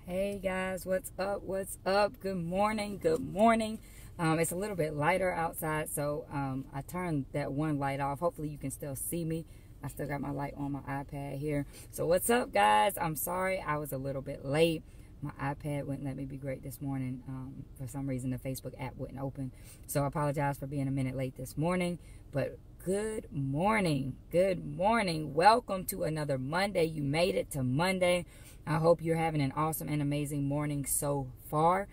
Hey guys, what's up? What's up? Good morning. Good morning. It's a little bit lighter outside, so I turned that one light off. Hopefully you can still see me. I still got my light on my iPad here. So what's up, guys? I'm sorry I was a little bit late. My iPad wouldn't let me be great this morning. For some reason, the Facebook app wouldn't open. So I apologize for being a minute late this morning. But good morning. Good morning. Welcome to another Monday. You made it to Monday. I hope you're having an awesome and amazing morning so far.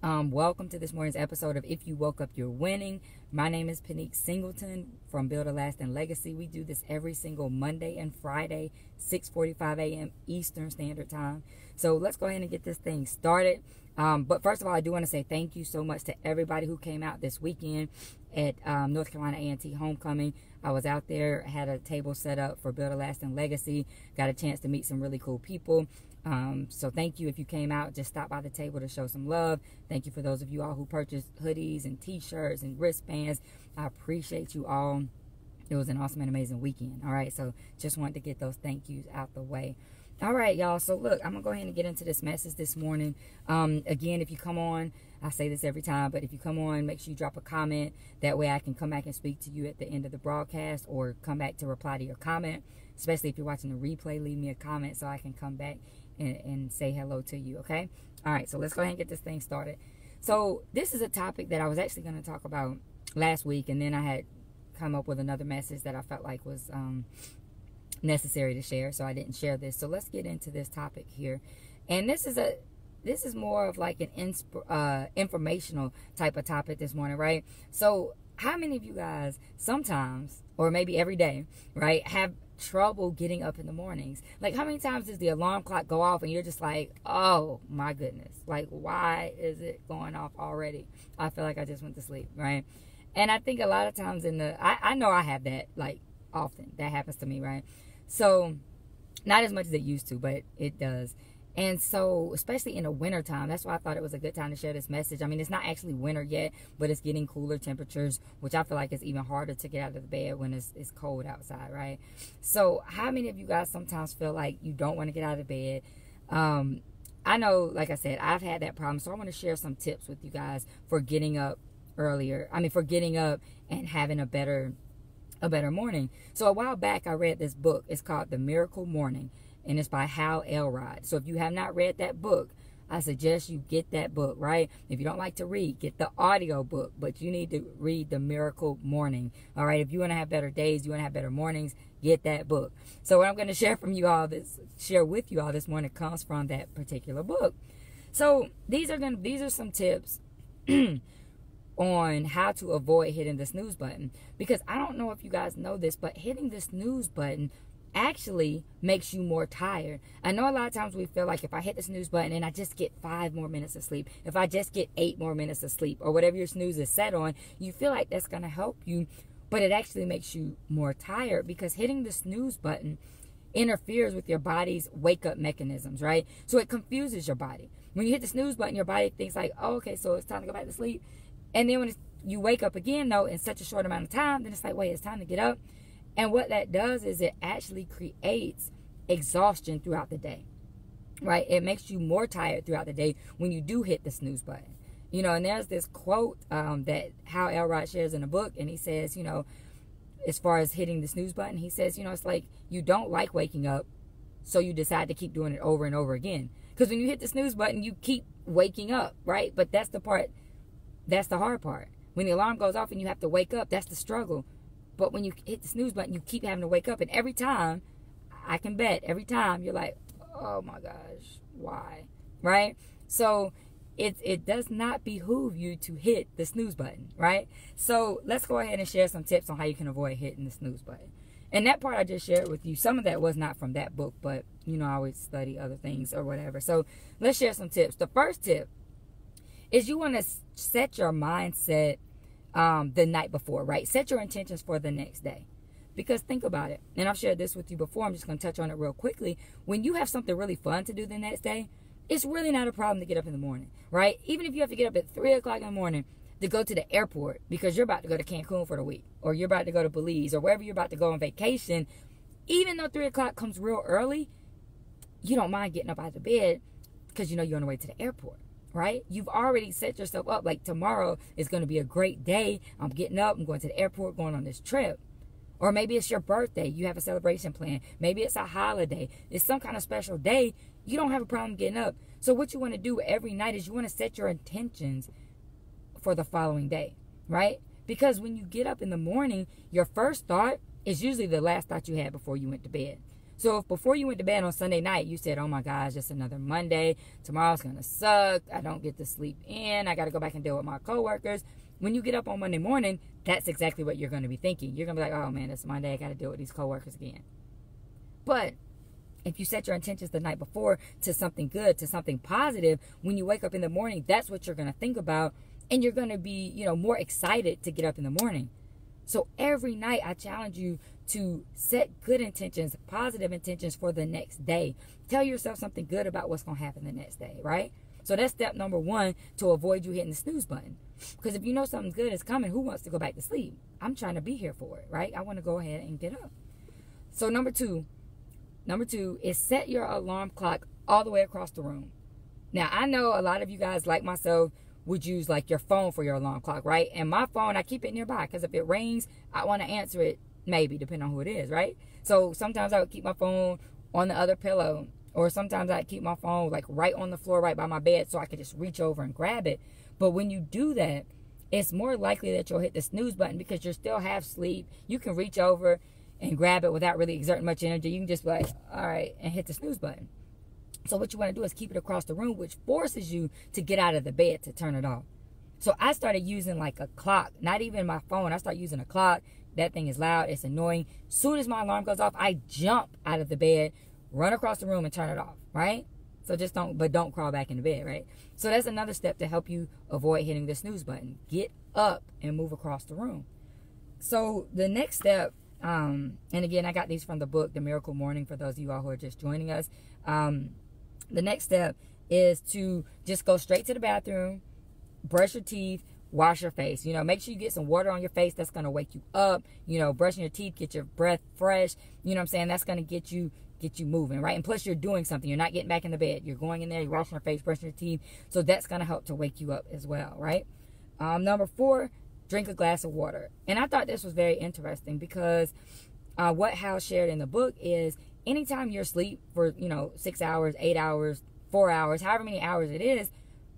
Welcome to this morning's episode of If You Woke Up, You're Winning. My name is Pinique Singleton from Build a Lasting Legacy. We do this every single Monday and Friday, 6:45 a.m. Eastern Standard Time. So let's go ahead and get this thing started. But first of all, I do want to say thank you so much to everybody who came out this weekend at North Carolina A&T Homecoming. I was out there, had a table set up for Build a Lasting Legacy, got a chance to meet some really cool people. So thank you if you came out, just stop by the table to show some love. Thank you for those of you all who purchased hoodies and t-shirts and wristbands. I appreciate you all. It was an awesome and amazing weekend. All right, so just wanted to get those thank yous out the way. All right, y'all. So look, I'm going to go ahead and get into this message this morning. Again, if you come on, I say this every time, but if you come on, make sure you drop a comment. That way I can come back and speak to you at the end of the broadcast or come back to reply to your comment. Especially if you're watching the replay, leave me a comment so I can come back and say hello to you, okay? All right, so let's go ahead and get this thing started. So this is a topic that I was actually going to talk about last week, and then I had come up with another message that I felt like was necessary to share, so I didn't share this. So let's get into this topic here. And this is more of like an informational type of topic this morning, right? So how many of you guys sometimes, or maybe every day, right, have trouble getting up in the mornings? Like, how many times does the alarm clock go off and you're just like, oh my goodness, like, why is it going off already? I feel like I just went to sleep, right? And I think a lot of times I know I have that, like, often that happens to me, right? So not as much as it used to, but it does. And so, especially in the winter time, that's why I thought it was a good time to share this message. I mean, it's not actually winter yet, but it's getting cooler temperatures, which I feel like it's even harder to get out of the bed when it's cold outside, right? So how many of you guys sometimes feel like you don't want to get out of bed? I know, like I said, I've had that problem. So I want to share some tips with you guys for getting up earlier. I mean, for getting up and having a better morning. So a while back, I read this book. It's called The Miracle Morning. And it's by Hal Elrod. So if you have not read that book, I suggest you get that book, right? If you don't like to read, get the audio book. But you need to read The Miracle Morning. All right? If you want to have better days, you want to have better mornings, get that book. So what I'm going to share with you all this morning comes from that particular book. So these are some tips on how to avoid hitting the snooze button. Because I don't know if you guys know this, but hitting the snooze button actually makes you more tired. I know a lot of times we feel like if I hit the snooze button and I just get 5 more minutes of sleep, if I just get 8 more minutes of sleep, or whatever your snooze is set on, you feel like that's going to help you, but it actually makes you more tired because hitting the snooze button interferes with your body's wake-up mechanisms, right? So it confuses your body. When you hit the snooze button, your body thinks like, oh, okay, so it's time to go back to sleep. And then when you wake up again, though, in such a short amount of time, then it's like, wait, it's time to get up. And what that does is it actually creates exhaustion throughout the day, right? It makes you more tired throughout the day when you do hit the snooze button. You know, and there's this quote that Hal Elrod shares in the book, and he says, you know, as far as hitting the snooze button, he says, you know, it's like you don't like waking up, so you decide to keep doing it over and over again. Because when you hit the snooze button, you keep waking up, right? But that's the hard part. When the alarm goes off and you have to wake up, that's the struggle. But when you hit the snooze button, you keep having to wake up. And every time, I can bet, every time, you're like, oh my gosh, why? Right? So it does not behoove you to hit the snooze button, right? So let's go ahead and share some tips on how you can avoid hitting the snooze button. And that part I just shared with you, some of that was not from that book, but, you know, I always study other things or whatever. So let's share some tips. The first tip is you want to set your mindset the night before, right? Set your intentions for the next day. Because think about it, and I've shared this with you before, I'm just going to touch on it real quickly. When you have something really fun to do the next day, it's really not a problem to get up in the morning, right? Even if you have to get up at 3 o'clock in the morning to go to the airport because you're about to go to Cancun for the week, or you're about to go to Belize, or wherever you're about to go on vacation, even though 3 o'clock comes real early, you don't mind getting up out of bed because you know you're on the way to the airport, right? You've already set yourself up like tomorrow is going to be a great day. I'm getting up, I'm going to the airport, going on this trip. Or maybe it's your birthday. You have a celebration plan. Maybe it's a holiday. It's some kind of special day. You don't have a problem getting up. So what you want to do every night is you want to set your intentions for the following day, right? Because when you get up in the morning, your first thought is usually the last thought you had before you went to bed. So if before you went to bed on Sunday night, you said, oh my gosh, just another Monday. Tomorrow's going to suck. I don't get to sleep in. I got to go back and deal with my coworkers. When you get up on Monday morning, that's exactly what you're going to be thinking. You're going to be like, oh man, it's Monday. I got to deal with these coworkers again. But if you set your intentions the night before to something good, to something positive, when you wake up in the morning, that's what you're going to think about. And you're going to be, you know, more excited to get up in the morning. So every night I challenge you to set good intentions, positive intentions for the next day. Tell yourself something good about what's going to happen the next day, right? So that's step number one to avoid you hitting the snooze button. Because if you know something good is coming, who wants to go back to sleep? I'm trying to be here for it, right? I want to go ahead and get up. So number two is set your alarm clock all the way across the room. Now, I know a lot of you guys like myself would use like your phone for your alarm clock, right? And my phone, I keep it nearby because if it rings, I want to answer it maybe, depending on who it is, right? So sometimes I would keep my phone on the other pillow, or sometimes I'd keep my phone like right on the floor, right by my bed, so I could just reach over and grab it. But when you do that, it's more likely that you'll hit the snooze button because you're still half asleep. You can reach over and grab it without really exerting much energy. You can just be like, all right, and hit the snooze button. So what you want to do is keep it across the room, which forces you to get out of the bed to turn it off. So I started using like a clock, not even my phone. I started using a clock. That thing is loud. It's annoying. Soon as my alarm goes off, I jump out of the bed, run across the room and turn it off, right? So just don't crawl back in the bed, right? So that's another step to help you avoid hitting the snooze button. Get up and move across the room. So the next step, and again, I got these from the book, The Miracle Morning, for those of you all who are just joining us. The next step is to just go straight to the bathroom, brush your teeth, wash your face. You know, make sure you get some water on your face. That's going to wake you up. You know, brushing your teeth, get your breath fresh. You know what I'm saying? That's going to get you moving, right? And plus you're doing something. You're not getting back in the bed. You're going in there, you're washing your face, brushing your teeth. So that's going to help to wake you up as well, right? Number 4, drink a glass of water. And I thought this was very interesting because what Hal shared in the book is anytime you're asleep for, 6 hours, 8 hours, 4 hours, however many hours it is,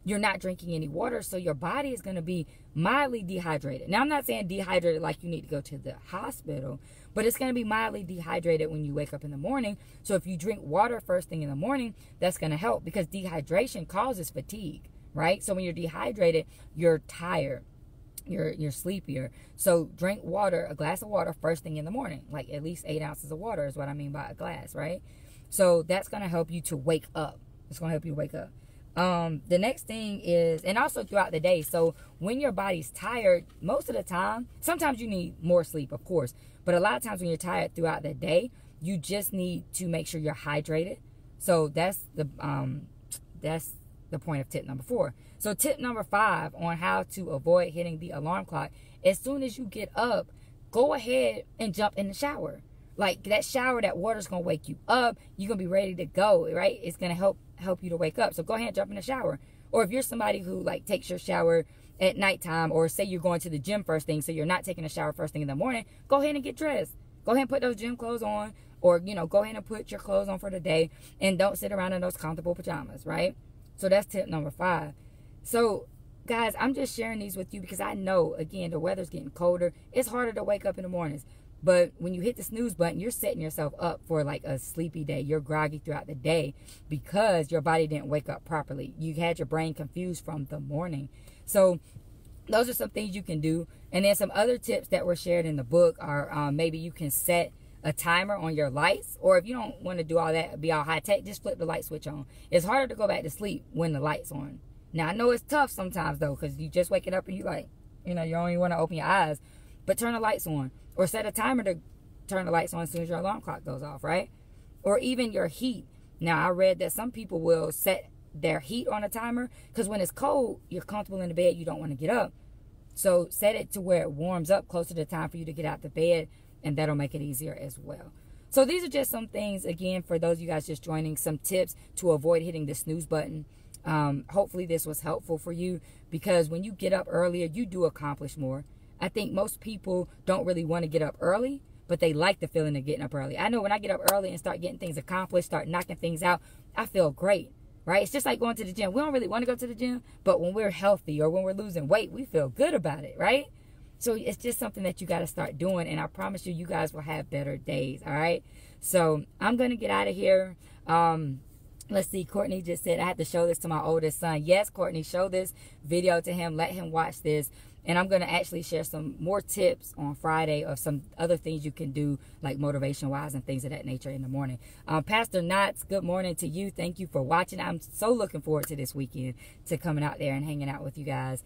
you're not drinking any water. So your body is going to be mildly dehydrated. Now, I'm not saying dehydrated like you need to go to the hospital, but it's going to be mildly dehydrated when you wake up in the morning. So if you drink water first thing in the morning, that's going to help because dehydration causes fatigue, right? So when you're dehydrated, you're tired. You're sleepier. So drink water, a glass of water first thing in the morning, like at least 8 ounces of water is what I mean by a glass, right? So that's going to help you to wake up. It's going to help you wake up. The next thing is, and also throughout the day. So when your body's tired, most of the time, sometimes you need more sleep, of course, but a lot of times when you're tired throughout the day, you just need to make sure you're hydrated. So that's the point of tip number 4. So tip number 5 on how to avoid hitting the alarm clock. As soon as you get up, go ahead and jump in the shower. Like that shower, that water's going to wake you up. You're going to be ready to go, right? It's going to help you to wake up. So go ahead and jump in the shower. Or if you're somebody who like takes your shower at nighttime, or say you're going to the gym first thing, so you're not taking a shower first thing in the morning, go ahead and get dressed. Go ahead and put those gym clothes on, or, go ahead and put your clothes on for the day, and don't sit around in those comfortable pajamas, right? So that's tip number 5. So guys, I'm just sharing these with you because I know, again, the weather's getting colder. It's harder to wake up in the mornings. But when you hit the snooze button, you're setting yourself up for like a sleepy day. You're groggy throughout the day because your body didn't wake up properly. You had your brain confused from the morning. So those are some things you can do. And then some other tips that were shared in the book are maybe you can set a timer on your lights. Or if you don't want to do all that, be all high tech, just flip the light switch on. It's harder to go back to sleep when the light's on. Now, I know it's tough sometimes, though, because you just waking up and you like, you only want to open your eyes. But turn the lights on. Or set a timer to turn the lights on as soon as your alarm clock goes off, right? Or even your heat. Now, I read that some people will set their heat on a timer because when it's cold, you're comfortable in the bed, you don't want to get up. So set it to where it warms up closer to the time for you to get out the bed, and that'll make it easier as well. So these are just some things, again, for those of you guys just joining, some tips to avoid hitting the snooze button. Hopefully this was helpful for you, because when you get up earlier, you do accomplish more. I think most people don't really want to get up early, but they like the feeling of getting up early. I know when I get up early and start getting things accomplished, start knocking things out, I feel great, right? It's just like going to the gym. We don't really want to go to the gym, but when we're healthy or when we're losing weight, we feel good about it, right? So it's just something that you got to start doing, and I promise you, you guys will have better days, all right? So I'm going to get out of here. Let's see, Courtney just said, I have to show this to my oldest son. Yes, Courtney, show this video to him. Let him watch this. And I'm going to actually share some more tips on Friday of some other things you can do, like motivation-wise and things of that nature in the morning. Pastor Knotts, good morning to you. Thank you for watching. I'm so looking forward to this weekend, to coming out there and hanging out with you guys.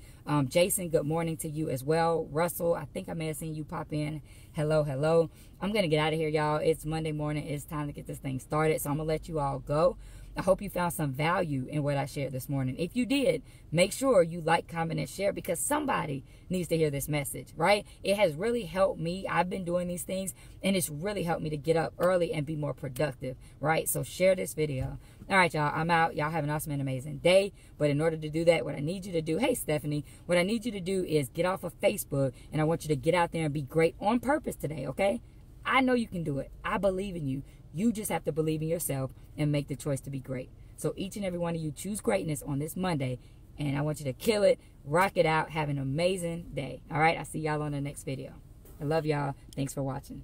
Jason, good morning to you as well. Russell, I think I may have seen you pop in. Hello, hello. I'm going to get out of here, y'all. It's Monday morning. It's time to get this thing started, so I'm going to let you all go. I hope you found some value in what I shared this morning. If you did, make sure you like, comment, and share, because somebody needs to hear this message, right? It has really helped me. I've been doing these things, and it's really helped me to get up early and be more productive, right? So share this video. All right, y'all, I'm out. Y'all have an awesome and amazing day. But in order to do that, what I need you to do, hey, Stephanie, what I need you to do is get off of Facebook, and I want you to get out there and be great on purpose today, okay? I know you can do it. I believe in you. You just have to believe in yourself and make the choice to be great. So each and every one of you, choose greatness on this Monday. And I want you to kill it, rock it out, have an amazing day. All right, I'll see y'all on the next video. I love y'all. Thanks for watching.